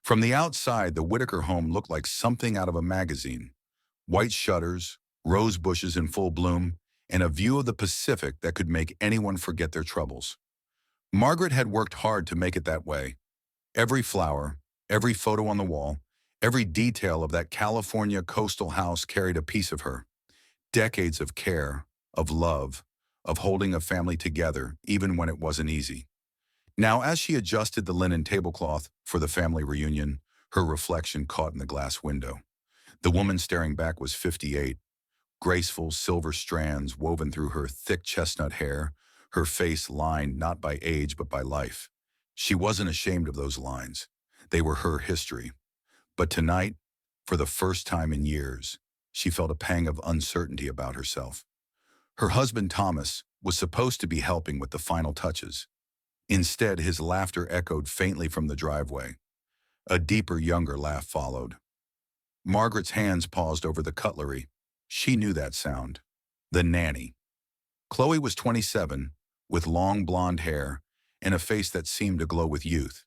From the outside, the Whitaker home looked like something out of a magazine. White shutters, rose bushes in full bloom, and a view of the Pacific that could make anyone forget their troubles. Margaret had worked hard to make it that way. Every flower, every photo on the wall, every detail of that California coastal house carried a piece of her. Decades of care, of love, of holding a family together, even when it wasn't easy. Now, as she adjusted the linen tablecloth for the family reunion, her reflection caught in the glass window. The woman staring back was 58, graceful silver strands woven through her thick chestnut hair, her face lined not by age but by life. She wasn't ashamed of those lines. They were her history. But tonight, for the first time in years, she felt a pang of uncertainty about herself. Her husband, Thomas, was supposed to be helping with the final touches. Instead, his laughter echoed faintly from the driveway. A deeper, younger laugh followed. Margaret's hands paused over the cutlery. She knew that sound. The nanny. Chloe was 27, with long blonde hair and a face that seemed to glow with youth.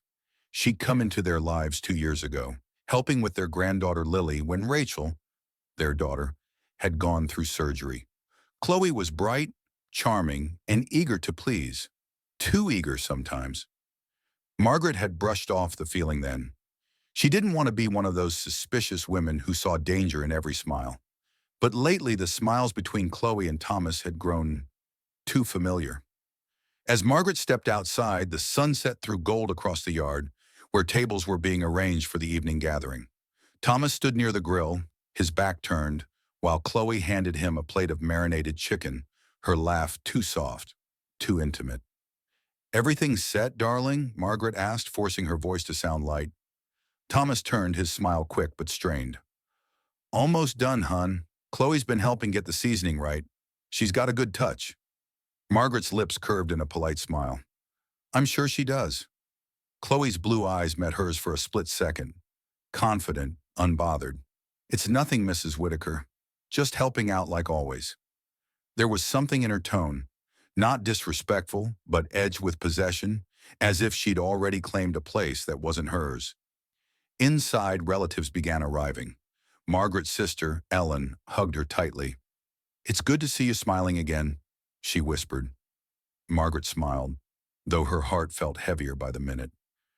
She'd come into their lives 2 years ago, helping with their granddaughter Lily when Rachel, their daughter, had gone through surgery. Chloe was bright, charming, and eager to please. Too eager sometimes. Margaret had brushed off the feeling then. She didn't want to be one of those suspicious women who saw danger in every smile. But lately the smiles between Chloe and Thomas had grown too familiar. As Margaret stepped outside, the sun set through gold across the yard, where tables were being arranged for the evening gathering. Thomas stood near the grill, his back turned, while Chloe handed him a plate of marinated chicken, her laugh too soft, too intimate. "Everything set, darling?" Margaret asked, forcing her voice to sound light. Thomas turned, his smile quick but strained. "Almost done, hun. Chloe's been helping get the seasoning right. She's got a good touch." Margaret's lips curved in a polite smile. "I'm sure she does." Chloe's blue eyes met hers for a split second, confident, unbothered. "It's nothing, Mrs. Whitaker. Just helping out like always." There was something in her tone, not disrespectful, but edged with possession, as if she'd already claimed a place that wasn't hers. Inside, relatives began arriving. Margaret's sister, Ellen, hugged her tightly. "It's good to see you smiling again," she whispered. Margaret smiled, though her heart felt heavier by the minute.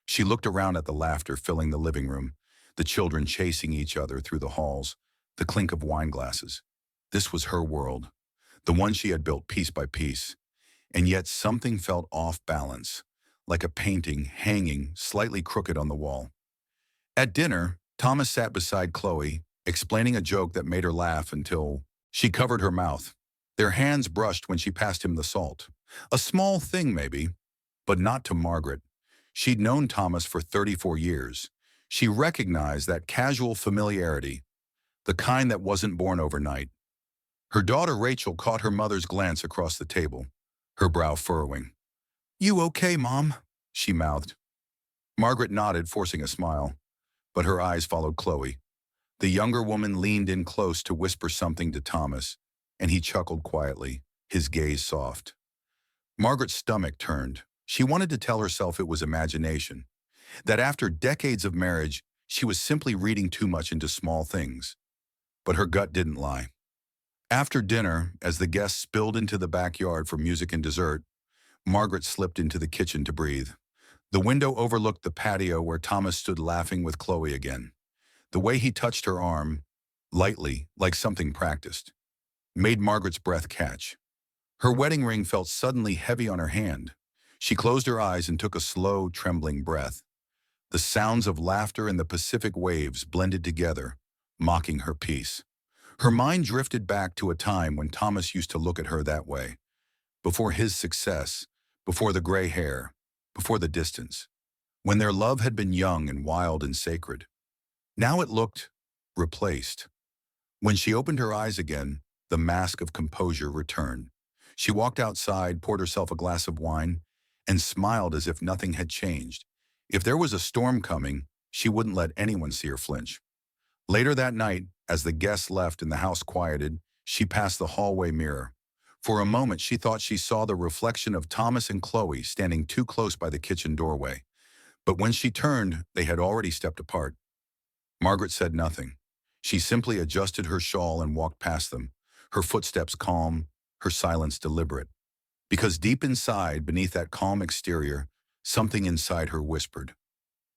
She looked around at the laughter filling the living room, the children chasing each other through the halls, the clink of wine glasses. This was her world, the one she had built piece by piece. And yet something felt off balance, like a painting hanging slightly crooked on the wall. At dinner, Thomas sat beside Chloe, explaining a joke that made her laugh until she covered her mouth. Their hands brushed when she passed him the salt. A small thing, maybe, but not to Margaret. She'd known Thomas for 34 years. She recognized that casual familiarity, the kind that wasn't born overnight. Her daughter Rachel caught her mother's glance across the table, her brow furrowing. "You okay, Mom?" she mouthed. Margaret nodded, forcing a smile, but her eyes followed Chloe. The younger woman leaned in close to whisper something to Thomas, and he chuckled quietly, his gaze soft. Margaret's stomach turned. She wanted to tell herself it was imagination, that after decades of marriage, she was simply reading too much into small things. But her gut didn't lie. After dinner, as the guests spilled into the backyard for music and dessert, Margaret slipped into the kitchen to breathe. The window overlooked the patio where Thomas stood laughing with Chloe again. The way he touched her arm, lightly, like something practiced, made Margaret's breath catch. Her wedding ring felt suddenly heavy on her hand. She closed her eyes and took a slow, trembling breath. The sounds of laughter and the Pacific waves blended together, mocking her peace. Her mind drifted back to a time when Thomas used to look at her that way, before his success, before the gray hair, before the distance, when their love had been young and wild and sacred. Now it looked replaced. When she opened her eyes again, the mask of composure returned. She walked outside, poured herself a glass of wine, and smiled as if nothing had changed. If there was a storm coming, she wouldn't let anyone see her flinch. Later that night, as the guests left and the house quieted, she passed the hallway mirror. For a moment, she thought she saw the reflection of Thomas and Chloe standing too close by the kitchen doorway. But when she turned, they had already stepped apart. Margaret said nothing. She simply adjusted her shawl and walked past them, her footsteps calm, her silence deliberate. Because deep inside, beneath that calm exterior, something inside her whispered.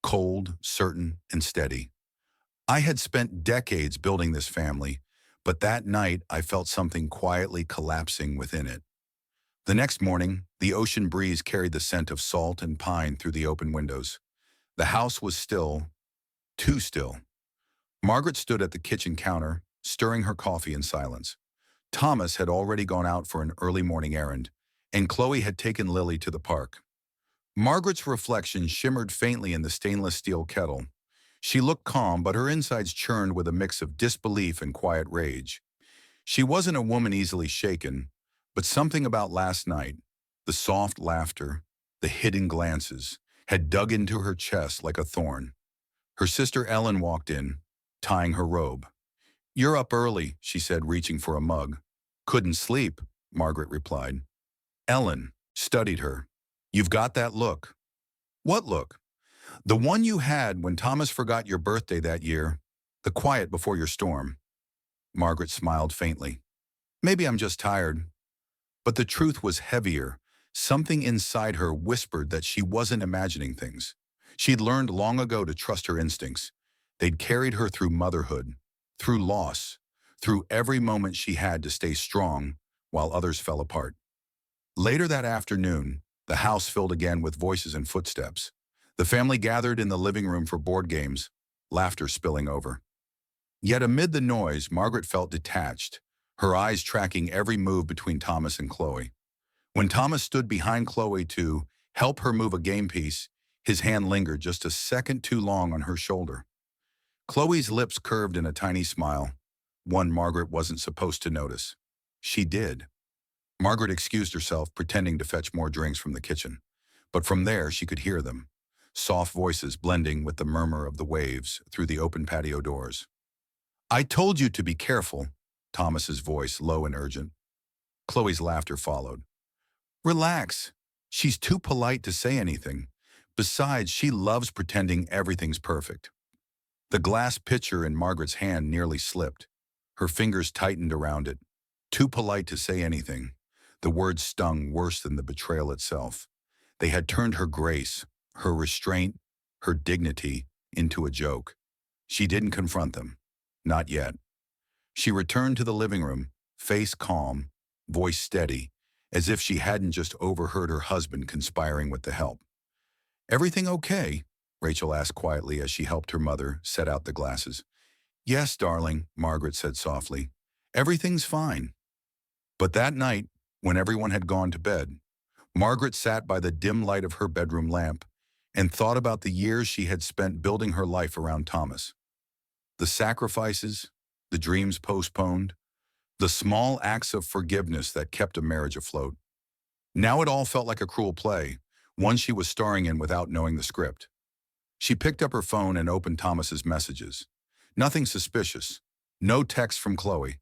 Cold, certain, and steady. I had spent decades building this family, but that night I felt something quietly collapsing within it. The next morning, the ocean breeze carried the scent of salt and pine through the open windows. The house was still, too still. Margaret stood at the kitchen counter, stirring her coffee in silence. Thomas had already gone out for an early morning errand, and Chloe had taken Lily to the park. Margaret's reflection shimmered faintly in the stainless steel kettle. She looked calm, but her insides churned with a mix of disbelief and quiet rage. She wasn't a woman easily shaken, but something about last night, the soft laughter, the hidden glances, had dug into her chest like a thorn. Her sister Ellen walked in, tying her robe. "You're up early," she said, reaching for a mug. "Couldn't sleep," Margaret replied. Ellen studied her. "You've got that look." "What look?" "The one you had when Thomas forgot your birthday that year. The quiet before your storm." Margaret smiled faintly. "Maybe I'm just tired." But the truth was heavier. Something inside her whispered that she wasn't imagining things. She'd learned long ago to trust her instincts. They'd carried her through motherhood, through loss, through every moment she had to stay strong while others fell apart. Later that afternoon, the house filled again with voices and footsteps. The family gathered in the living room for board games, laughter spilling over. Yet amid the noise, Margaret felt detached, her eyes tracking every move between Thomas and Chloe. When Thomas stood behind Chloe to help her move a game piece, his hand lingered just a second too long on her shoulder. Chloe's lips curved in a tiny smile, one Margaret wasn't supposed to notice. She did. Margaret excused herself, pretending to fetch more drinks from the kitchen. But from there, she could hear them, soft voices blending with the murmur of the waves through the open patio doors. "I told you to be careful," Thomas's voice, low and urgent. Chloe's laughter followed. "Relax. She's too polite to say anything. Besides, she loves pretending everything's perfect." The glass pitcher in Margaret's hand nearly slipped. Her fingers tightened around it. Too polite to say anything. The words stung worse than the betrayal itself. They had turned her grace, her restraint, her dignity into a joke. She didn't confront them. Not yet. She returned to the living room, face calm, voice steady, as if she hadn't just overheard her husband conspiring with the help. "Everything okay?" Rachel asked quietly as she helped her mother set out the glasses. "Yes, darling," Margaret said softly. "Everything's fine." But that night, when everyone had gone to bed, Margaret sat by the dim light of her bedroom lamp and thought about the years she had spent building her life around Thomas. The sacrifices, the dreams postponed, the small acts of forgiveness that kept a marriage afloat. Now it all felt like a cruel play, one she was starring in without knowing the script. She picked up her phone and opened Thomas's messages. Nothing suspicious, no text from Chloe.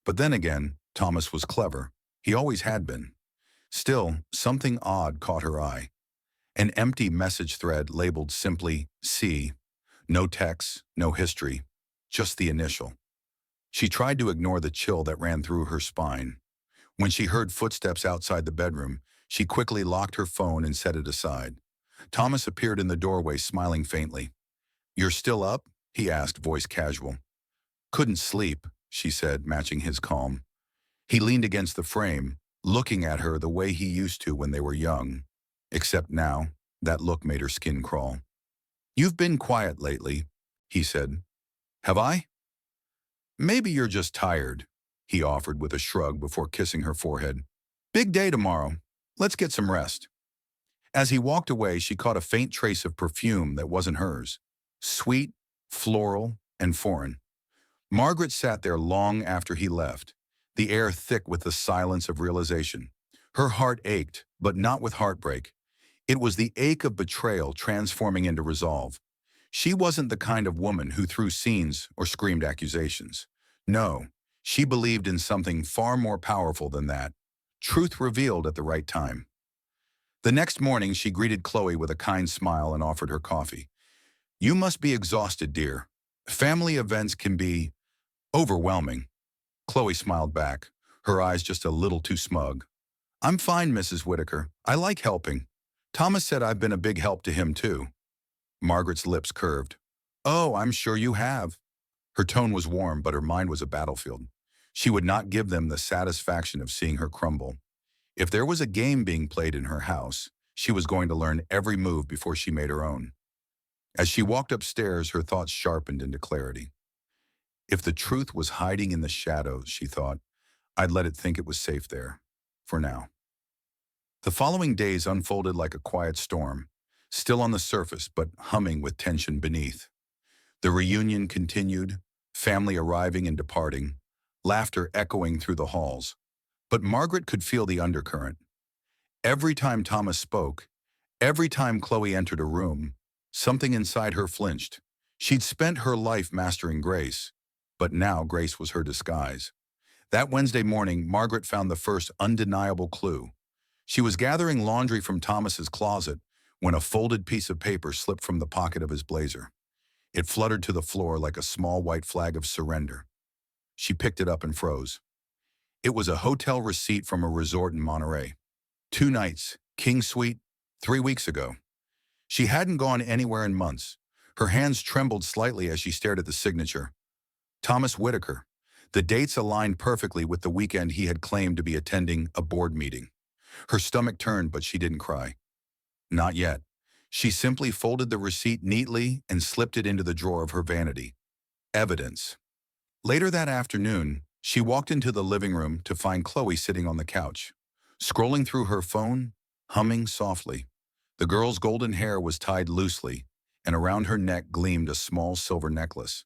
But then again, Thomas was clever. He always had been. Still, something odd caught her eye. An empty message thread labeled simply C. No text, no history, just the initial. She tried to ignore the chill that ran through her spine. When she heard footsteps outside the bedroom, she quickly locked her phone and set it aside. Thomas appeared in the doorway, smiling faintly. "You're still up?" he asked, voice casual. "Couldn't sleep," she said, matching his calm. He leaned against the frame, looking at her the way he used to when they were young. Except now, that look made her skin crawl. "You've been quiet lately," he said. "Have I?" "Maybe you're just tired," he offered with a shrug before kissing her forehead. "Big day tomorrow. Let's get some rest." As he walked away, she caught a faint trace of perfume that wasn't hers. Sweet, floral, and foreign. Margaret sat there long after he left, the air thick with the silence of realization. Her heart ached, but not with heartbreak. It was the ache of betrayal transforming into resolve. She wasn't the kind of woman who threw scenes or screamed accusations. No, she believed in something far more powerful than that. Truth revealed at the right time. The next morning, she greeted Chloe with a kind smile and offered her coffee. "You must be exhausted, dear. Family events can be overwhelming." Chloe smiled back, her eyes just a little too smug. "I'm fine, Mrs. Whitaker. I like helping. Thomas said I've been a big help to him, too." Margaret's lips curved. "Oh, I'm sure you have." Her tone was warm, but her mind was a battlefield. She would not give them the satisfaction of seeing her crumble. If there was a game being played in her house, she was going to learn every move before she made her own. As she walked upstairs, her thoughts sharpened into clarity. If the truth was hiding in the shadows, she thought, I'd let it think it was safe there. For now. The following days unfolded like a quiet storm, still on the surface but humming with tension beneath. The reunion continued, family arriving and departing, laughter echoing through the halls. But Margaret could feel the undercurrent. Every time Thomas spoke, every time Chloe entered a room, something inside her flinched. She'd spent her life mastering grace, but now grace was her disguise. That Wednesday morning, Margaret found the first undeniable clue. She was gathering laundry from Thomas's closet when a folded piece of paper slipped from the pocket of his blazer. It fluttered to the floor like a small white flag of surrender. She picked it up and froze. It was a hotel receipt from a resort in Monterey. 2 nights, King Suite, 3 weeks ago. She hadn't gone anywhere in months. Her hands trembled slightly as she stared at the signature. Thomas Whitaker. The dates aligned perfectly with the weekend he had claimed to be attending a board meeting. Her stomach turned, but she didn't cry. Not yet. She simply folded the receipt neatly and slipped it into the drawer of her vanity. Evidence. Later that afternoon, she walked into the living room to find Chloe sitting on the couch, scrolling through her phone, humming softly. The girl's golden hair was tied loosely, and around her neck gleamed a small silver necklace,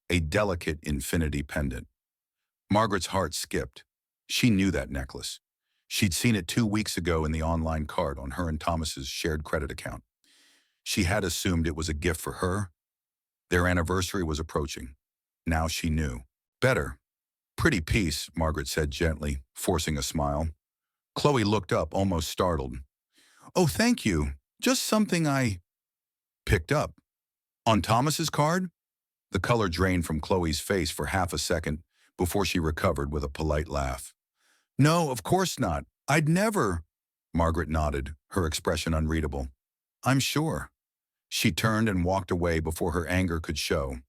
a delicate infinity pendant. Margaret's heart skipped. She knew that necklace. She'd seen it 2 weeks ago in the online cart on her and Thomas's shared credit account. She had assumed it was a gift for her. Their anniversary was approaching. Now she knew. Better. "Pretty piece," Margaret said gently, forcing a smile. Chloe looked up, almost startled. "Oh, thank you. Just something I picked up." "On Thomas's card?" The color drained from Chloe's face for half a second before she recovered with a polite laugh. "No, of course not. I'd never." Margaret nodded, her expression unreadable. "I'm sure." She turned and walked away before her anger could show.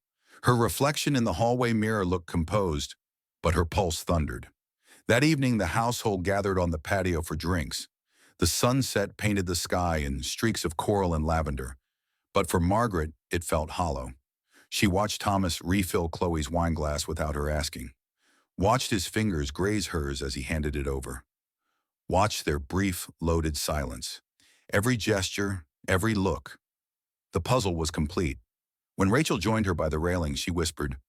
Her reflection in the hallway mirror looked composed, but her pulse thundered. That evening, the household gathered on the patio for drinks. The sunset painted the sky in streaks of coral and lavender, but for Margaret, it felt hollow. She watched Thomas refill Chloe's wineglass without her asking, watched his fingers graze hers as he handed it over, watched their brief, loaded silence. Every gesture, every look. The puzzle was complete. When Rachel joined her by the railing, she whispered,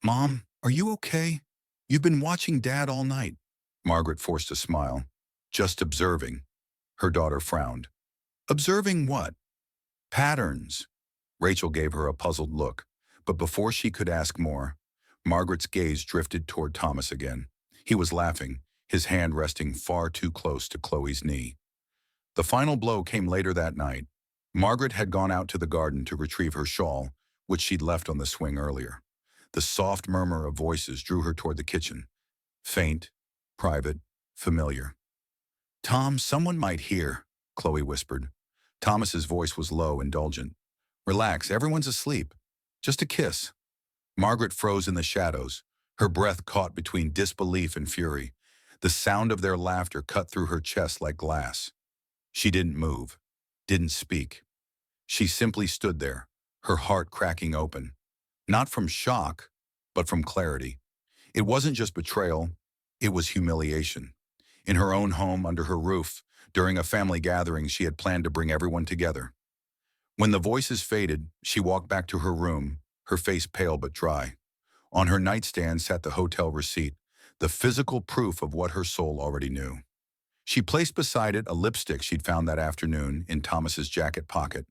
"Mom, are you okay? You've been watching Dad all night." Margaret forced a smile. "Just observing." Her daughter frowned. "Observing what?" "Patterns." Rachel gave her a puzzled look, but before she could ask more, Margaret's gaze drifted toward Thomas again. He was laughing, his hand resting far too close to Chloe's knee. The final blow came later that night. Margaret had gone out to the garden to retrieve her shawl, which she'd left on the swing earlier. The soft murmur of voices drew her toward the kitchen. Faint, private, familiar. "Tom, someone might hear," Chloe whispered. Thomas's voice was low, indulgent. "Relax, everyone's asleep. Just a kiss." Margaret froze in the shadows, her breath caught between disbelief and fury. The sound of their laughter cut through her chest like glass. She didn't move, didn't speak. She simply stood there, her heart cracking open. Not from shock, but from clarity. It wasn't just betrayal, it was humiliation. In her own home, under her roof, during a family gathering she had planned to bring everyone together. When the voices faded, she walked back to her room, her face pale but dry. On her nightstand sat the hotel receipt, the physical proof of what her soul already knew. She placed beside it a lipstick she'd found that afternoon in Thomas's jacket pocket,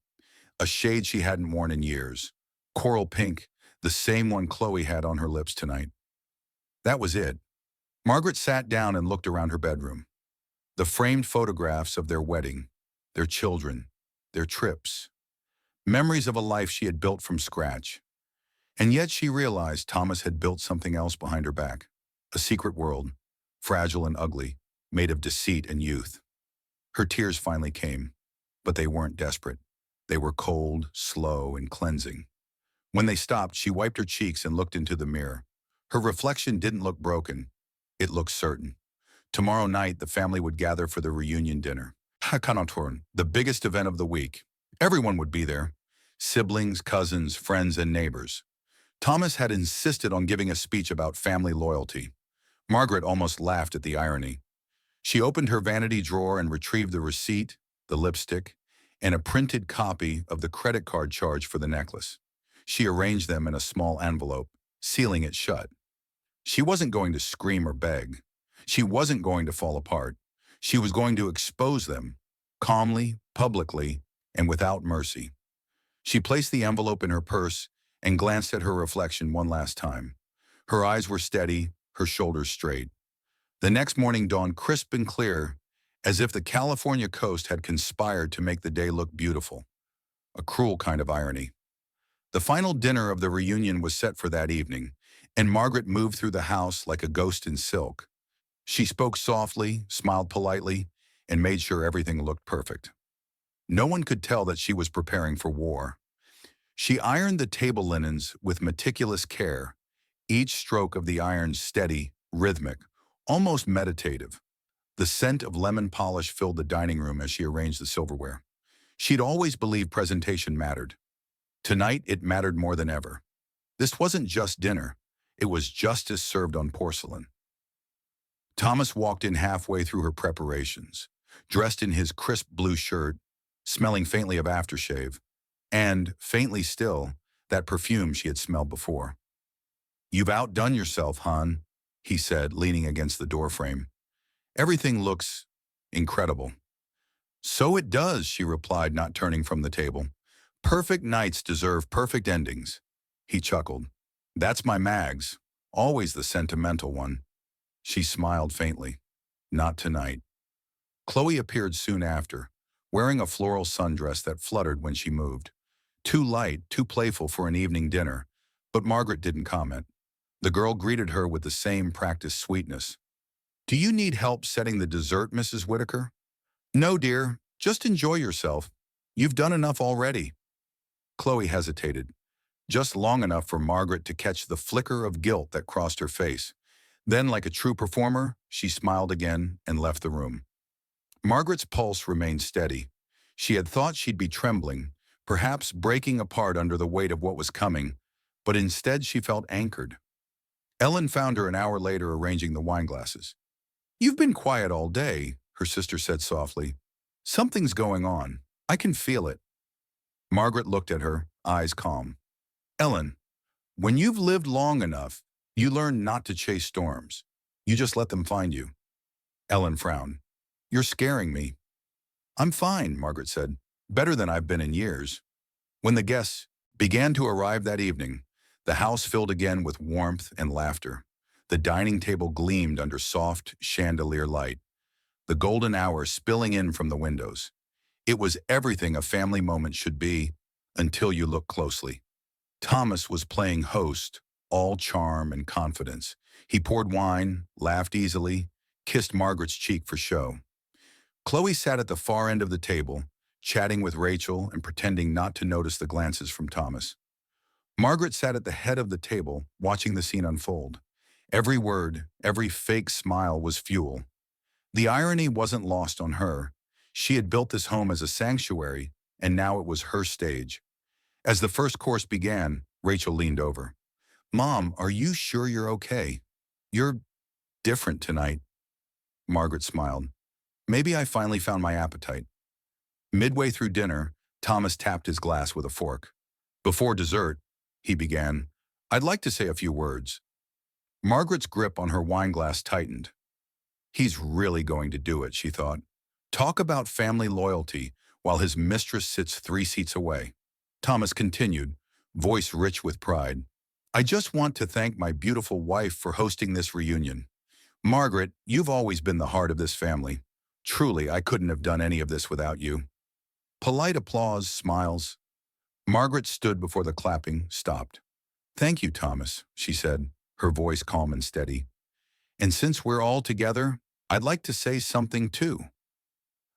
a shade she hadn't worn in years. Coral pink, the same one Chloe had on her lips tonight. That was it. Margaret sat down and looked around her bedroom. The framed photographs of their wedding, their children, their trips, memories of a life she had built from scratch. And yet she realized Thomas had built something else behind her back, a secret world, fragile and ugly, made of deceit and youth. Her tears finally came, but they weren't desperate. They were cold, slow, and cleansing. When they stopped, she wiped her cheeks and looked into the mirror. Her reflection didn't look broken. It looked certain. Tomorrow night, the family would gather for the reunion dinner. Hakanatoran, the biggest event of the week. Everyone would be there. Siblings, cousins, friends, and neighbors. Thomas had insisted on giving a speech about family loyalty. Margaret almost laughed at the irony. She opened her vanity drawer and retrieved the receipt, the lipstick, and a printed copy of the credit card charge for the necklace. She arranged them in a small envelope, sealing it shut. She wasn't going to scream or beg. She wasn't going to fall apart. She was going to expose them, calmly, publicly, and without mercy. She placed the envelope in her purse and glanced at her reflection one last time. Her eyes were steady, her shoulders straight. The next morning dawned crisp and clear, as if the California coast had conspired to make the day look beautiful. A cruel kind of irony. The final dinner of the reunion was set for that evening, and Margaret moved through the house like a ghost in silk. She spoke softly, smiled politely, and made sure everything looked perfect. No one could tell that she was preparing for war. She ironed the table linens with meticulous care, each stroke of the iron steady, rhythmic, almost meditative. The scent of lemon polish filled the dining room as she arranged the silverware. She'd always believed presentation mattered. Tonight, it mattered more than ever. This wasn't just dinner. It was justice served on porcelain. Thomas walked in halfway through her preparations, dressed in his crisp blue shirt, smelling faintly of aftershave, and, faintly still, that perfume she had smelled before. "You've outdone yourself, hon," he said, leaning against the doorframe. "Everything looks incredible." "So it does," she replied, not turning from the table. "Perfect nights deserve perfect endings." He chuckled. "That's my Mags, always the sentimental one." She smiled faintly. "Not tonight." Chloe appeared soon after, wearing a floral sundress that fluttered when she moved. Too light, too playful for an evening dinner, but Margaret didn't comment. The girl greeted her with the same practiced sweetness. "Do you need help setting the dessert, Mrs. Whitaker?" "No, dear. Just enjoy yourself. You've done enough already." Chloe hesitated, just long enough for Margaret to catch the flicker of guilt that crossed her face. Then, like a true performer, she smiled again and left the room. Margaret's pulse remained steady. She had thought she'd be trembling, perhaps breaking apart under the weight of what was coming, but instead she felt anchored. Ellen found her an hour later arranging the wine glasses. "You've been quiet all day," her sister said softly. "Something's going on. I can feel it." Margaret looked at her, eyes calm. "Ellen, when you've lived long enough, you learn not to chase storms. You just let them find you." Ellen frowned. "You're scaring me." "I'm fine," Margaret said. "Better than I've been in years." When the guests began to arrive that evening, the house filled again with warmth and laughter. The dining table gleamed under soft chandelier light, the golden hour spilling in from the windows. It was everything a family moment should be, until you look closely. Thomas was playing host, all charm and confidence. He poured wine, laughed easily, kissed Margaret's cheek for show. Chloe sat at the far end of the table, chatting with Rachel and pretending not to notice the glances from Thomas. Margaret sat at the head of the table, watching the scene unfold. Every word, every fake smile was fuel. The irony wasn't lost on her. She had built this home as a sanctuary, and now it was her stage. As the first course began, Rachel leaned over. "Mom, are you sure you're okay? You're different tonight." Margaret smiled. "Maybe I finally found my appetite." Midway through dinner, Thomas tapped his glass with a fork. "Before dessert," he began, "I'd like to say a few words." Margaret's grip on her wineglass tightened. He's really going to do it, she thought. Talk about family loyalty while his mistress sits 3 seats away. Thomas continued, voice rich with pride. "I just want to thank my beautiful wife for hosting this reunion. Margaret, you've always been the heart of this family. Truly, I couldn't have done any of this without you." Polite applause, smiles. Margaret stood before the clapping stopped. "Thank you, Thomas," she said, her voice calm and steady. "And since we're all together, I'd like to say something too."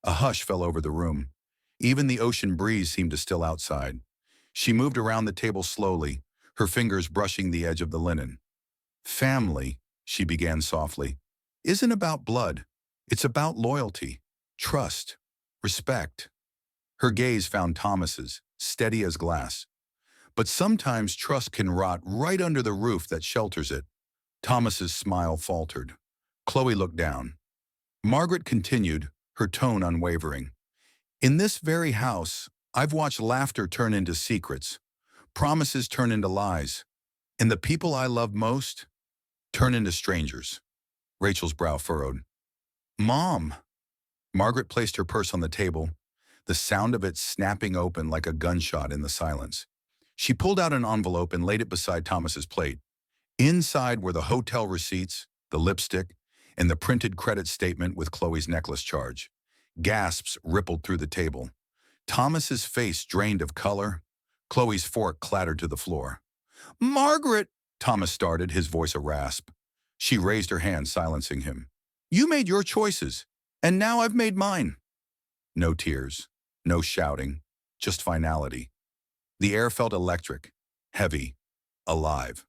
A hush fell over the room. Even the ocean breeze seemed to still outside. She moved around the table slowly, her fingers brushing the edge of the linen. "Family," she began softly, "isn't about blood. It's about loyalty, trust, respect." Her gaze found Thomas's, steady as glass. "But sometimes trust can rot right under the roof that shelters it." Thomas's smile faltered. Chloe looked down. Margaret continued, her tone unwavering. "In this very house, I've watched laughter turn into secrets, promises turn into lies, and the people I love most turn into strangers." Rachel's brow furrowed. "Mom!" Margaret placed her purse on the table, the sound of it snapping open like a gunshot in the silence. She pulled out an envelope and laid it beside Thomas's plate. Inside were the hotel receipts, the lipstick, and the printed credit statement with Chloe's necklace charge. Gasps rippled through the table. Thomas's face drained of color. Chloe's fork clattered to the floor. "Margaret!" Thomas started, his voice a rasp. She raised her hand, silencing him. "You made your choices, and now I've made mine." No tears, no shouting, just finality. The air felt electric, heavy, alive.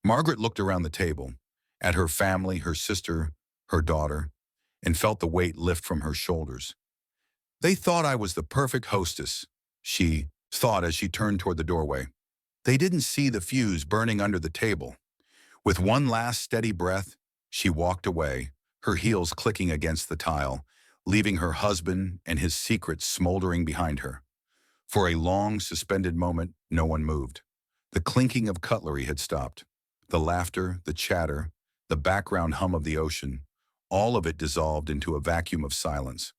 Margaret looked around the table, at her family, her sister, her daughter, and felt the weight lift from her shoulders. "They thought I was the perfect hostess," she thought as she turned toward the doorway. "They didn't see the fuse burning under the table." With one last steady breath, she walked away, her heels clicking against the tile, leaving her husband and his secrets smoldering behind her. For a long, suspended moment, no one moved. The clinking of cutlery had stopped. The laughter, the chatter, the background hum of the ocean, all of it dissolved into a vacuum of silence.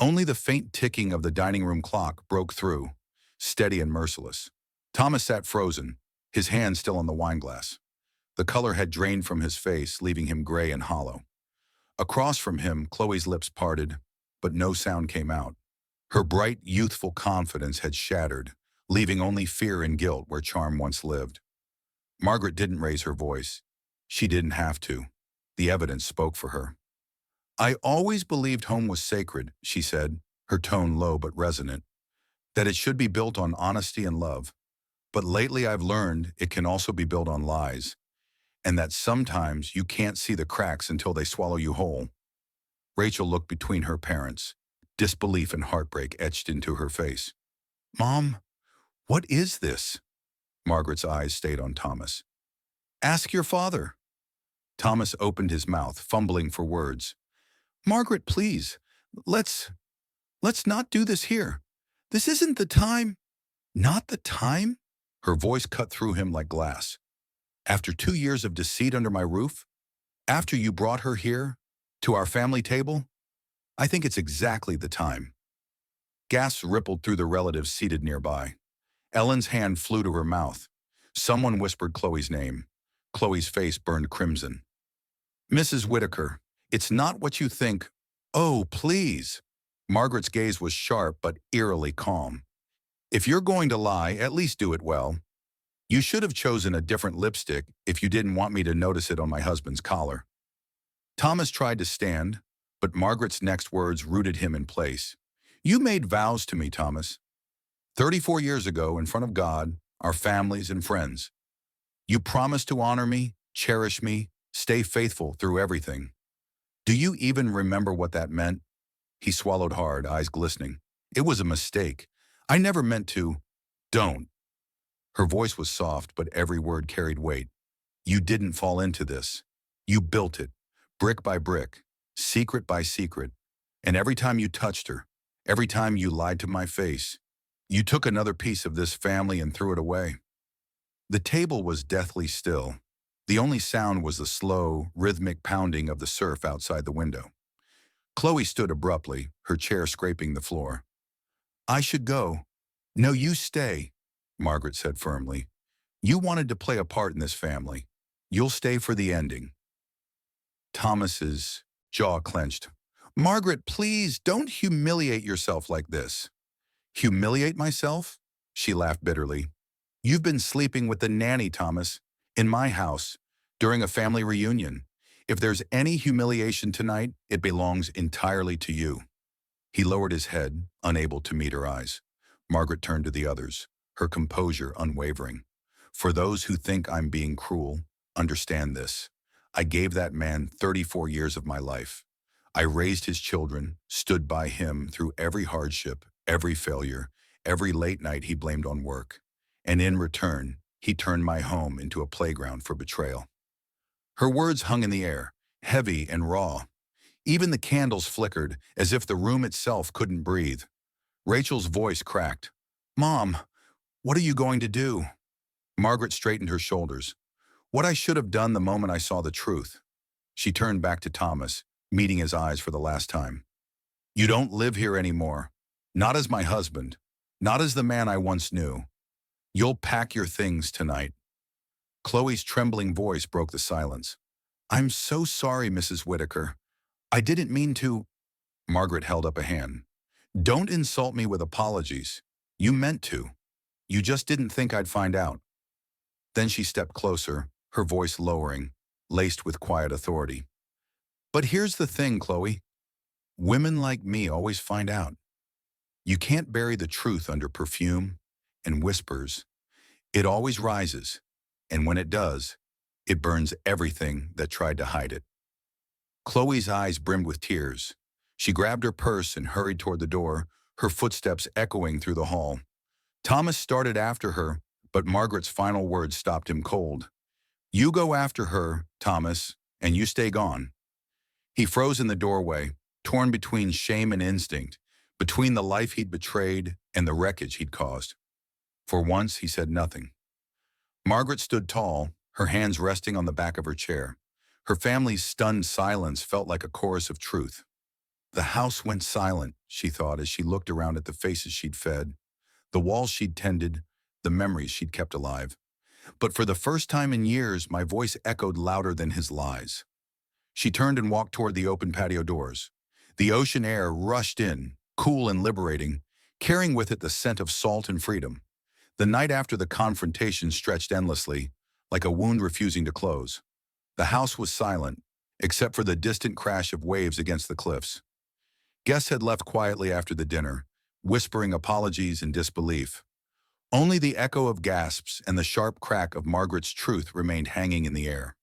Only the faint ticking of the dining room clock broke through, steady and merciless. Thomas sat frozen, his hand still on the wineglass. The color had drained from his face, leaving him gray and hollow. Across from him, Chloe's lips parted, but no sound came out. Her bright, youthful confidence had shattered, leaving only fear and guilt where charm once lived. Margaret didn't raise her voice. She didn't have to. The evidence spoke for her. "I always believed home was sacred," she said, her tone low but resonant, "that it should be built on honesty and love. But lately I've learned it can also be built on lies, and that sometimes you can't see the cracks until they swallow you whole." Rachel looked between her parents, disbelief and heartbreak etched into her face. "Mom, what is this?" Margaret's eyes stayed on Thomas. "Ask your father." Thomas opened his mouth, fumbling for words. "Margaret, please, let's not do this here. This isn't the time." "Not the time?" Her voice cut through him like glass. "After 2 years of deceit under my roof? After you brought her here, to our family table? I think it's exactly the time." Gasps rippled through the relatives seated nearby. Ellen's hand flew to her mouth. Someone whispered Chloe's name. Chloe's face burned crimson. "Mrs. Whitaker, it's not what you think." "Oh, please." Margaret's gaze was sharp but eerily calm. "If you're going to lie, at least do it well. You should have chosen a different lipstick if you didn't want me to notice it on my husband's collar." Thomas tried to stand, but Margaret's next words rooted him in place. "You made vows to me, Thomas. 34 years ago, in front of God, our families and friends. You promised to honor me, cherish me, stay faithful through everything. Do you even remember what that meant?" He swallowed hard, eyes glistening. "It was a mistake. I never meant to." "Don't." Her voice was soft, but every word carried weight. "You didn't fall into this. You built it, brick by brick, secret by secret. And every time you touched her, every time you lied to my face, you took another piece of this family and threw it away." The table was deathly still. The only sound was the slow, rhythmic pounding of the surf outside the window. Chloe stood abruptly, her chair scraping the floor. "I should go." "No, you stay," Margaret said firmly. "You wanted to play a part in this family. You'll stay for the ending." Thomas's jaw clenched. "Margaret, please, don't humiliate yourself like this." Humiliate myself? She laughed bitterly. You've been sleeping with the nanny, Thomas, in my house, during a family reunion. If there's any humiliation tonight, it belongs entirely to you. He lowered his head, unable to meet her eyes. Margaret turned to the others, her composure unwavering. For those who think I'm being cruel, understand this. I gave that man 34 years of my life. I raised his children, stood by him through every hardship, every failure, every late night he blamed on work. And in return, he turned my home into a playground for betrayal. Her words hung in the air, heavy and raw. Even the candles flickered, as if the room itself couldn't breathe. Rachel's voice cracked. Mom, what are you going to do? Margaret straightened her shoulders. What I should have done the moment I saw the truth. She turned back to Thomas, meeting his eyes for the last time. You don't live here anymore. Not as my husband. Not as the man I once knew. You'll pack your things tonight. Chloe's trembling voice broke the silence. I'm so sorry, Mrs. Whitaker. I didn't mean to. Margaret held up a hand. Don't insult me with apologies. You meant to. You just didn't think I'd find out. Then she stepped closer, her voice lowering, laced with quiet authority. But here's the thing, Chloe. Women like me always find out. You can't bury the truth under perfume and whispers. It always rises, and when it does, it burns everything that tried to hide it. Chloe's eyes brimmed with tears. She grabbed her purse and hurried toward the door, her footsteps echoing through the hall. Thomas started after her, but Margaret's final words stopped him cold. You go after her, Thomas, and you stay gone. He froze in the doorway, torn between shame and instinct, between the life he'd betrayed and the wreckage he'd caused. For once, he said nothing. Margaret stood tall, her hands resting on the back of her chair. Her family's stunned silence felt like a chorus of truth. The house went silent, she thought as she looked around at the faces she'd fed, the walls she'd tended, the memories she'd kept alive. But for the first time in years, my voice echoed louder than his lies. She turned and walked toward the open patio doors. The ocean air rushed in, cool and liberating, carrying with it the scent of salt and freedom. The night after the confrontation stretched endlessly, like a wound refusing to close. The house was silent, except for the distant crash of waves against the cliffs. Guests had left quietly after the dinner, whispering apologies and disbelief. Only the echo of gasps and the sharp crack of Margaret's truth remained hanging in the air.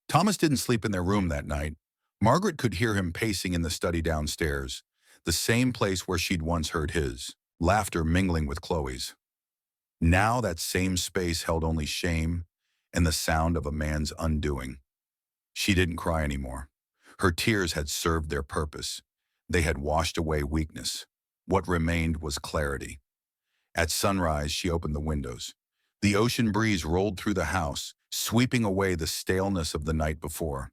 Thomas didn't sleep in their room that night. Margaret could hear him pacing in the study downstairs, the same place where she'd once heard his, laughter mingling with Chloe's. Now that same space held only shame and the sound of a man's undoing. She didn't cry anymore. Her tears had served their purpose. They had washed away weakness. What remained was clarity. At sunrise, she opened the windows. The ocean breeze rolled through the house, sweeping away the staleness of the night before.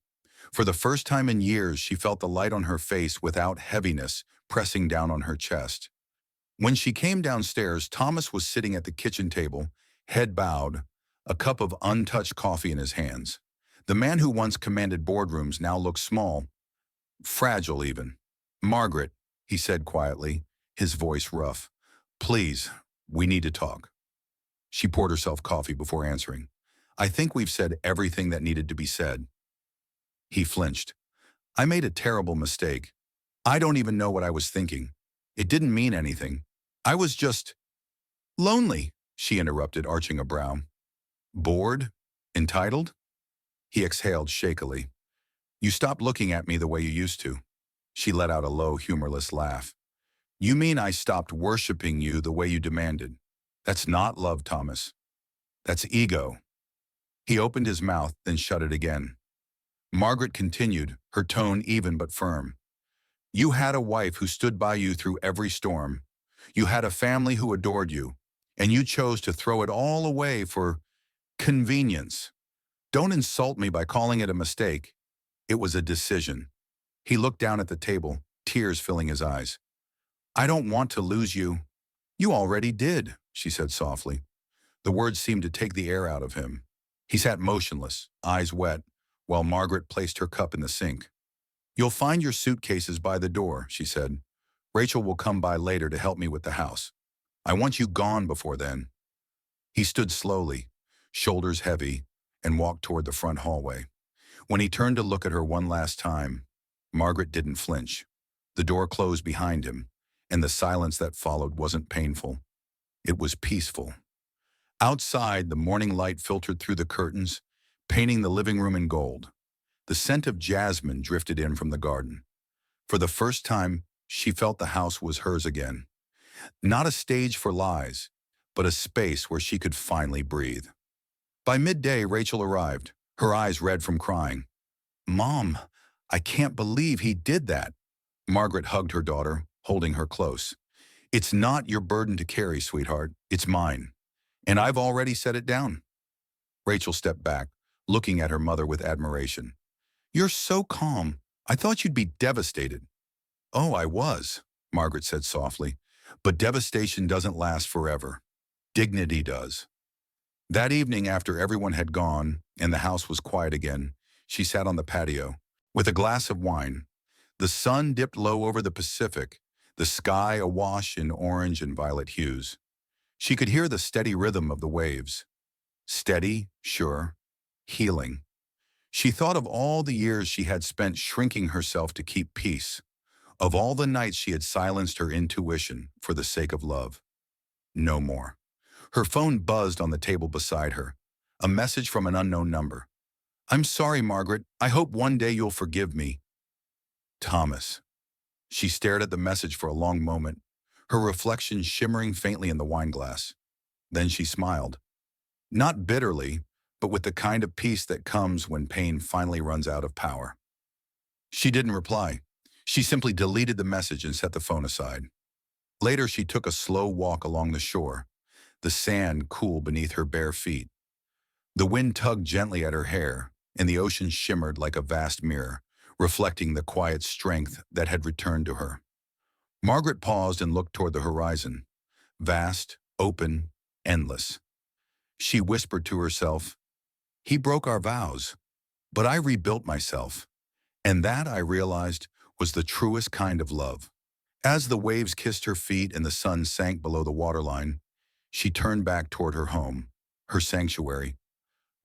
For the first time in years, she felt the light on her face without heaviness pressing down on her chest. When she came downstairs, Thomas was sitting at the kitchen table, head bowed, a cup of untouched coffee in his hands. The man who once commanded boardrooms now looked small, fragile even. Margaret, he said quietly, his voice rough. Please, we need to talk. She poured herself coffee before answering. I think we've said everything that needed to be said. He flinched. I made a terrible mistake. I don't even know what I was thinking. It didn't mean anything. I was just lonely, she interrupted, arching a brow. Bored? Entitled? He exhaled shakily. You stopped looking at me the way you used to. She let out a low, humorless laugh. You mean I stopped worshiping you the way you demanded? That's not love, Thomas. That's ego. He opened his mouth, then shut it again. Margaret continued, her tone even but firm. You had a wife who stood by you through every storm. You had a family who adored you, and you chose to throw it all away for convenience. Don't insult me by calling it a mistake. It was a decision. He looked down at the table, tears filling his eyes. I don't want to lose you. You already did, she said softly. The words seemed to take the air out of him. He sat motionless, eyes wet, while Margaret placed her cup in the sink. You'll find your suitcases by the door, she said. Rachel will come by later to help me with the house. I want you gone before then." He stood slowly, shoulders heavy, and walked toward the front hallway. When he turned to look at her one last time, Margaret didn't flinch. The door closed behind him, and the silence that followed wasn't painful. It was peaceful. Outside, the morning light filtered through the curtains, painting the living room in gold. The scent of jasmine drifted in from the garden. For the first time, she felt the house was hers again. Not a stage for lies, but a space where she could finally breathe. By midday, Rachel arrived, her eyes red from crying. "Mom, I can't believe he did that." Margaret hugged her daughter, holding her close. "It's not your burden to carry, sweetheart. It's mine. And I've already set it down." Rachel stepped back, looking at her mother with admiration. "You're so calm. I thought you'd be devastated." "Oh, I was," Margaret said softly. "But devastation doesn't last forever. Dignity does." That evening, after everyone had gone and the house was quiet again, she sat on the patio with a glass of wine. The sun dipped low over the Pacific, the sky awash in orange and violet hues. She could hear the steady rhythm of the waves. Steady, sure, healing. She thought of all the years she had spent shrinking herself to keep peace, of all the nights she had silenced her intuition for the sake of love. No more. Her phone buzzed on the table beside her. A message from an unknown number. "I'm sorry, Margaret. I hope one day you'll forgive me. Thomas." She stared at the message for a long moment, her reflection shimmering faintly in the wineglass. Then she smiled. Not bitterly, but with the kind of peace that comes when pain finally runs out of power. She didn't reply. She simply deleted the message and set the phone aside. Later, she took a slow walk along the shore, the sand cool beneath her bare feet. The wind tugged gently at her hair, and the ocean shimmered like a vast mirror, reflecting the quiet strength that had returned to her. Margaret paused and looked toward the horizon, vast, open, endless. She whispered to herself, "He broke our vows, but I rebuilt myself." And that, I realized, was the truest kind of love. As the waves kissed her feet and the sun sank below the waterline, she turned back toward her home, her sanctuary,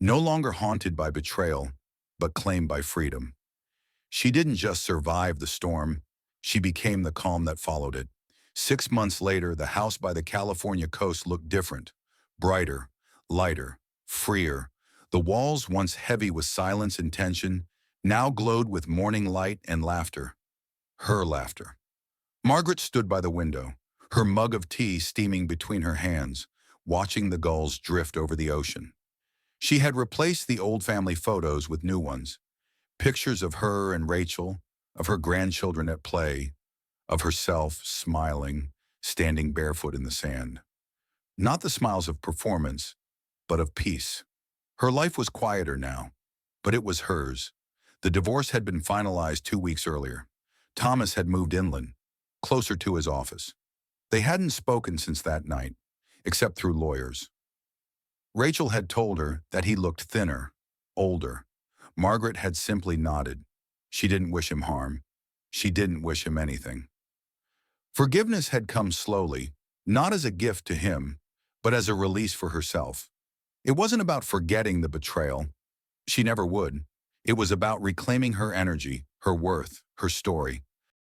no longer haunted by betrayal, but claimed by freedom. She didn't just survive the storm, she became the calm that followed it. 6 months later, the house by the California coast looked different, brighter, lighter, freer. The walls, once heavy with silence and tension, now glowed with morning light and laughter. Her laughter. Margaret stood by the window, her mug of tea steaming between her hands, watching the gulls drift over the ocean. She had replaced the old family photos with new ones, pictures of her and Rachel, of her grandchildren at play, of herself smiling, standing barefoot in the sand. Not the smiles of performance, but of peace. Her life was quieter now, but it was hers. The divorce had been finalized 2 weeks earlier. Thomas had moved inland, closer to his office. They hadn't spoken since that night, except through lawyers. Rachel had told her that he looked thinner, older. Margaret had simply nodded. She didn't wish him harm. She didn't wish him anything. Forgiveness had come slowly, not as a gift to him, but as a release for herself. It wasn't about forgetting the betrayal. She never would. It was about reclaiming her energy, her worth, her story.